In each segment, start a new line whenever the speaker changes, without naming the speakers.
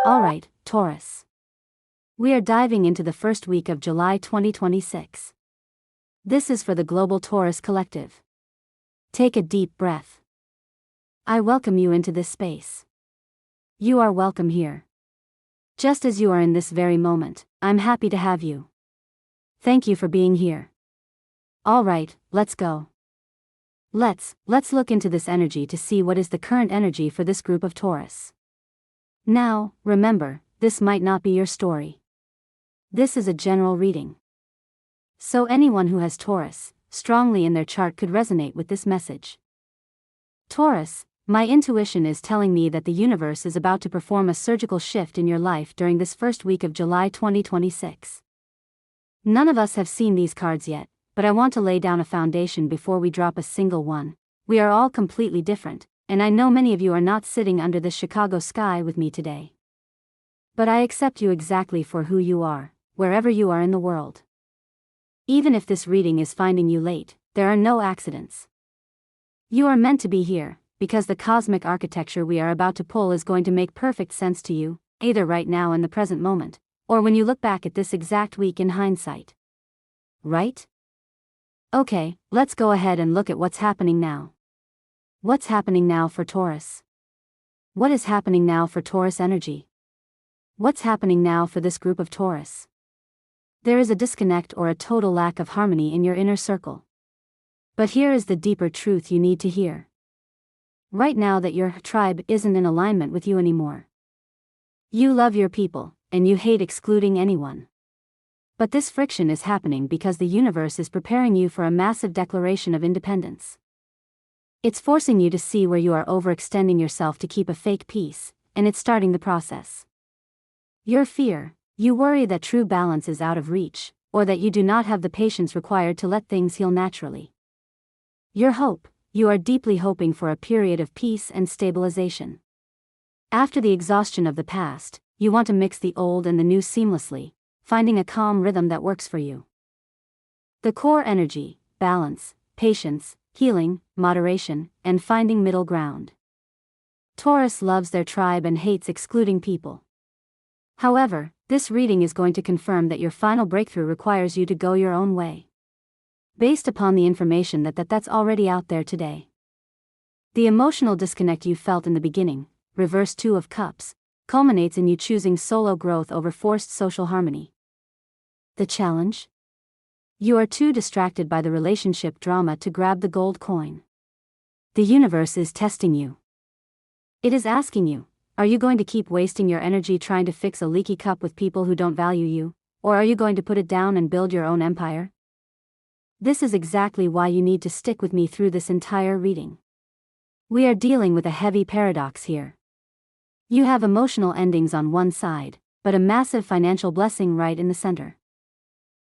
Alright, Taurus. We are diving into the first week of July 2026. This is for the Global Taurus Collective. Take a deep breath. I welcome you into this space. You are welcome here. Just as you are in this very moment, I'm happy to have you. Thank you for being here. Alright, let's go. Let's look into this energy to see what is the current energy for this group of Taurus. Now, remember, this might not be your story. This is a general reading. So anyone who has Taurus strongly in their chart could resonate with this message. Taurus, my intuition is telling me that the universe is about to perform a surgical shift in your life during this first week of July 2026. None of us have seen these cards yet, but I want to lay down a foundation before we drop a single one. We are all completely different, and I know many of you are not sitting under this Chicago sky with me today. But I accept you exactly for who you are, wherever you are in the world. Even if this reading is finding you late, there are no accidents. You are meant to be here, because the cosmic architecture we are about to pull is going to make perfect sense to you, either right now in the present moment, or when you look back at this exact week in hindsight. Right? Okay, let's go ahead and look at what's happening now. What's happening now for Taurus? What is happening now for Taurus energy? What's happening now for this group of Taurus? There is a disconnect or a total lack of harmony in your inner circle. But here is the deeper truth you need to hear. Right now that your tribe isn't in alignment with you anymore. You love your people, and you hate excluding anyone. But this friction is happening because the universe is preparing you for a massive declaration of independence. It's forcing you to see where you are overextending yourself to keep a fake peace, and it's starting the process. Your fear, you worry that true balance is out of reach, or that you do not have the patience required to let things heal naturally. Your hope, you are deeply hoping for a period of peace and stabilization. After the exhaustion of the past, you want to mix the old and the new seamlessly, finding a calm rhythm that works for you. The core energy, balance, patience, healing, moderation, and finding middle ground. Taurus loves their tribe and hates excluding people. However, this reading is going to confirm that your final breakthrough requires you to go your own way. Based upon the information that's already out there today. The emotional disconnect you felt in the beginning, reverse 2 of Cups, culminates in you choosing solo growth over forced social harmony. The challenge? You are too distracted by the relationship drama to grab the gold coin. The universe is testing you. It is asking you, are you going to keep wasting your energy trying to fix a leaky cup with people who don't value you, or are you going to put it down and build your own empire? This is exactly why you need to stick with me through this entire reading. We are dealing with a heavy paradox here. You have emotional endings on one side, but a massive financial blessing right in the center.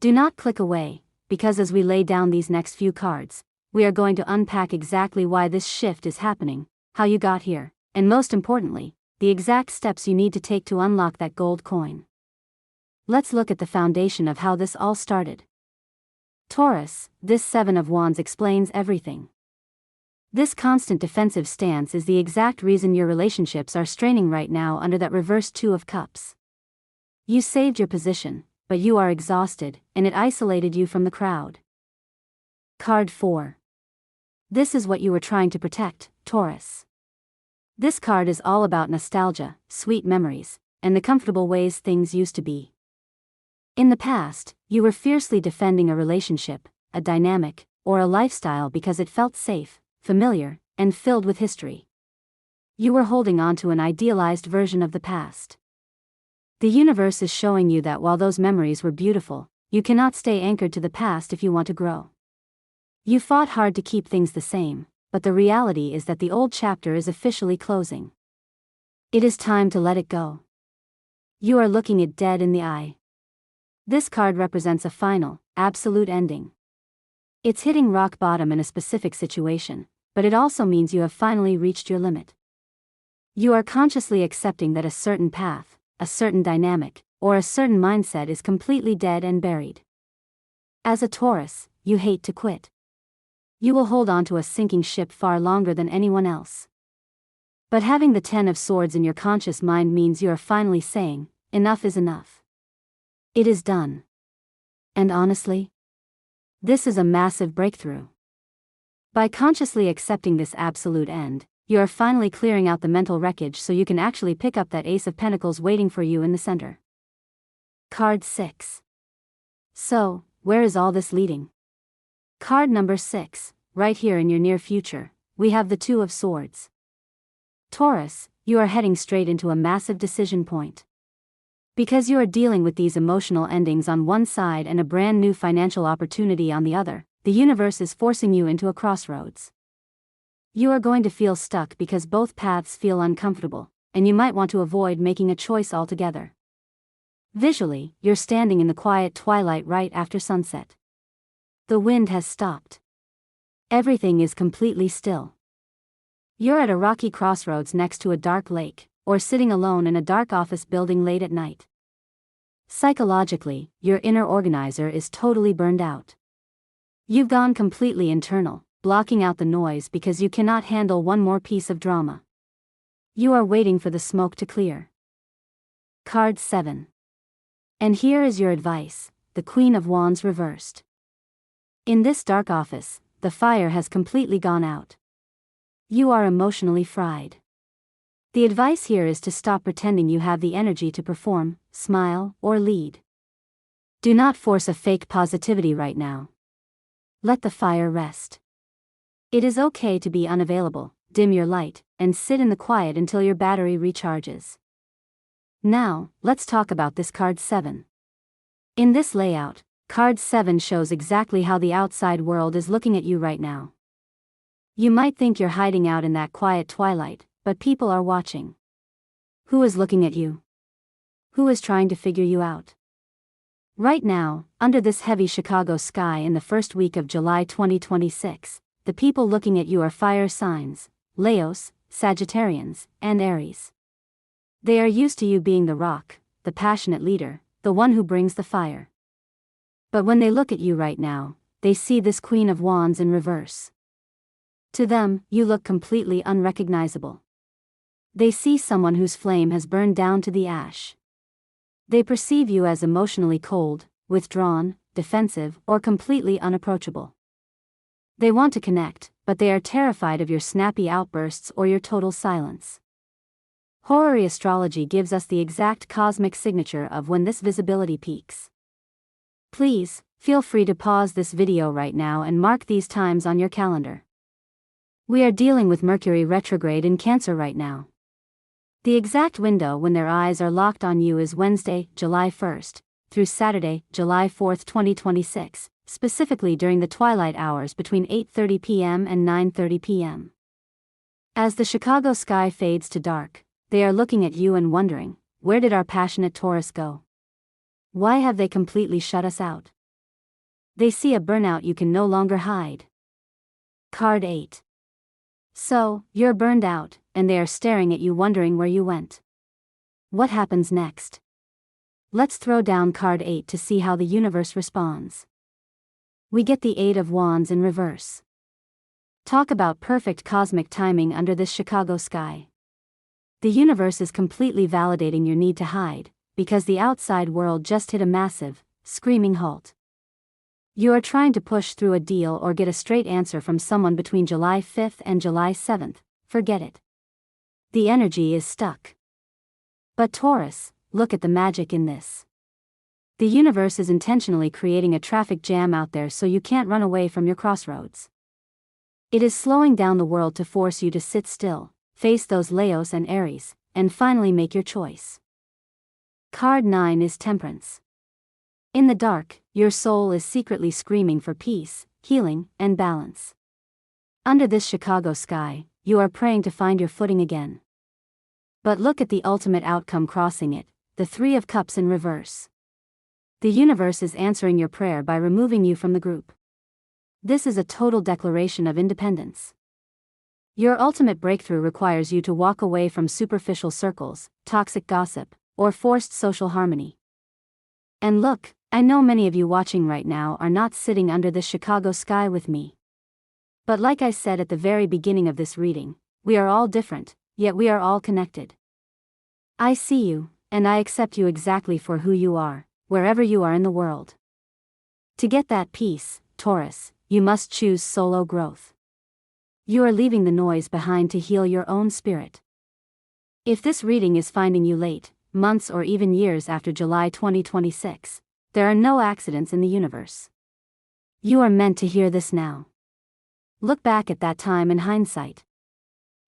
Do not click away, because as we lay down these next few cards, we are going to unpack exactly why this shift is happening, how you got here, and most importantly, the exact steps you need to take to unlock that gold coin. Let's look at the foundation of how this all started. Taurus, this 7 of Wands explains everything. This constant defensive stance is the exact reason your relationships are straining right now under that reverse 2 of Cups. You saved your position, but you are exhausted, and it isolated you from the crowd. Card 4. This is what you were trying to protect, Taurus. This card is all about nostalgia, sweet memories, and the comfortable ways things used to be. In the past, you were fiercely defending a relationship, a dynamic, or a lifestyle because it felt safe, familiar, and filled with history. You were holding on to an idealized version of the past. The universe is showing you that while those memories were beautiful, you cannot stay anchored to the past if you want to grow. You fought hard to keep things the same, but the reality is that the old chapter is officially closing. It is time to let it go. You are looking it dead in the eye. This card represents a final, absolute ending. It's hitting rock bottom in a specific situation, but it also means you have finally reached your limit. You are consciously accepting that a certain path, a certain dynamic, or a certain mindset is completely dead and buried. As a Taurus, you hate to quit. You will hold on to a sinking ship far longer than anyone else. But having the 10 of Swords in your conscious mind means you are finally saying, enough is enough. It is done. And honestly, this is a massive breakthrough. By consciously accepting this absolute end, you are finally clearing out the mental wreckage so you can actually pick up that Ace of Pentacles waiting for you in the center. Card 6. So, where is all this leading? Card number 6, right here in your near future, we have the 2 of Swords. Taurus, you are heading straight into a massive decision point. Because you are dealing with these emotional endings on one side and a brand new financial opportunity on the other, the universe is forcing you into a crossroads. You are going to feel stuck because both paths feel uncomfortable, and you might want to avoid making a choice altogether. Visually, you're standing in the quiet twilight right after sunset. The wind has stopped. Everything is completely still. You're at a rocky crossroads next to a dark lake, or sitting alone in a dark office building late at night. Psychologically, your inner organizer is totally burned out. You've gone completely internal, blocking out the noise because you cannot handle one more piece of drama. You are waiting for the smoke to clear. Card 7. And here is your advice, the Queen of Wands reversed. In this dark office, the fire has completely gone out. You are emotionally fried. The advice here is to stop pretending you have the energy to perform, smile, or lead. Do not force a fake positivity right now. Let the fire rest. It is okay to be unavailable, dim your light, and sit in the quiet until your battery recharges. Now, let's talk about this card 7. In this layout, card 7 shows exactly how the outside world is looking at you right now. You might think you're hiding out in that quiet twilight, but people are watching. Who is looking at you? Who is trying to figure you out? Right now, under this heavy Chicago sky in the first week of July 2026, the people looking at you are fire signs, Leos, Sagittarians, and Aries. They are used to you being the rock, the passionate leader, the one who brings the fire. But when they look at you right now, they see this Queen of Wands in reverse. To them, you look completely unrecognizable. They see someone whose flame has burned down to the ash. They perceive you as emotionally cold, withdrawn, defensive, or completely unapproachable. They want to connect, but they are terrified of your snappy outbursts or your total silence. Horary astrology gives us the exact cosmic signature of when this visibility peaks. Please, feel free to pause this video right now and mark these times on your calendar. We are dealing with Mercury retrograde in Cancer right now. The exact window when their eyes are locked on you is Wednesday, July 1st, through Saturday, July 4th, 2026, specifically during the twilight hours between 8:30 p.m. and 9:30 p.m. As the Chicago sky fades to dark, they are looking at you and wondering, where did our passionate Taurus go? Why have they completely shut us out? They see a burnout you can no longer hide. Card 8. So, you're burned out, and they are staring at you wondering where you went. What happens next? Let's throw down card 8 to see how the universe responds. We get the 8 of Wands in reverse. Talk about perfect cosmic timing under this Chicago sky. The universe is completely validating your need to hide, because the outside world just hit a massive, screaming halt. You are trying to push through a deal or get a straight answer from someone between July 5th and July 7th, forget it. The energy is stuck. But Taurus, look at the magic in this. The universe is intentionally creating a traffic jam out there so you can't run away from your crossroads. It is slowing down the world to force you to sit still, face those Leos and Aries, and finally make your choice. Card 9 is Temperance. In the dark, your soul is secretly screaming for peace, healing, and balance. Under this Chicago sky, you are praying to find your footing again. But look at the ultimate outcome crossing it, the 3 of Cups in reverse. The universe is answering your prayer by removing you from the group. This is a total declaration of independence. Your ultimate breakthrough requires you to walk away from superficial circles, toxic gossip, or forced social harmony. And look, I know many of you watching right now are not sitting under this Chicago sky with me. But like I said at the very beginning of this reading, we are all different, yet we are all connected. I see you, and I accept you exactly for who you are, wherever you are in the world. To get that peace, Taurus, you must choose solo growth. You are leaving the noise behind to heal your own spirit. If this reading is finding you late, months or even years after July 2026, there are no accidents in the universe. You are meant to hear this now. Look back at that time in hindsight.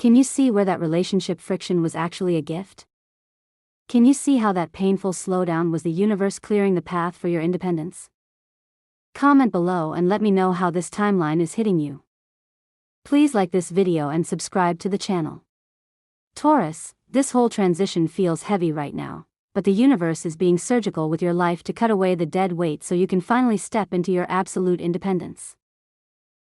Can you see where that relationship friction was actually a gift? Can you see how that painful slowdown was the universe clearing the path for your independence? Comment below and let me know how this timeline is hitting you. Please like this video and subscribe to the channel. Taurus, this whole transition feels heavy right now, but the universe is being surgical with your life to cut away the dead weight so you can finally step into your absolute independence.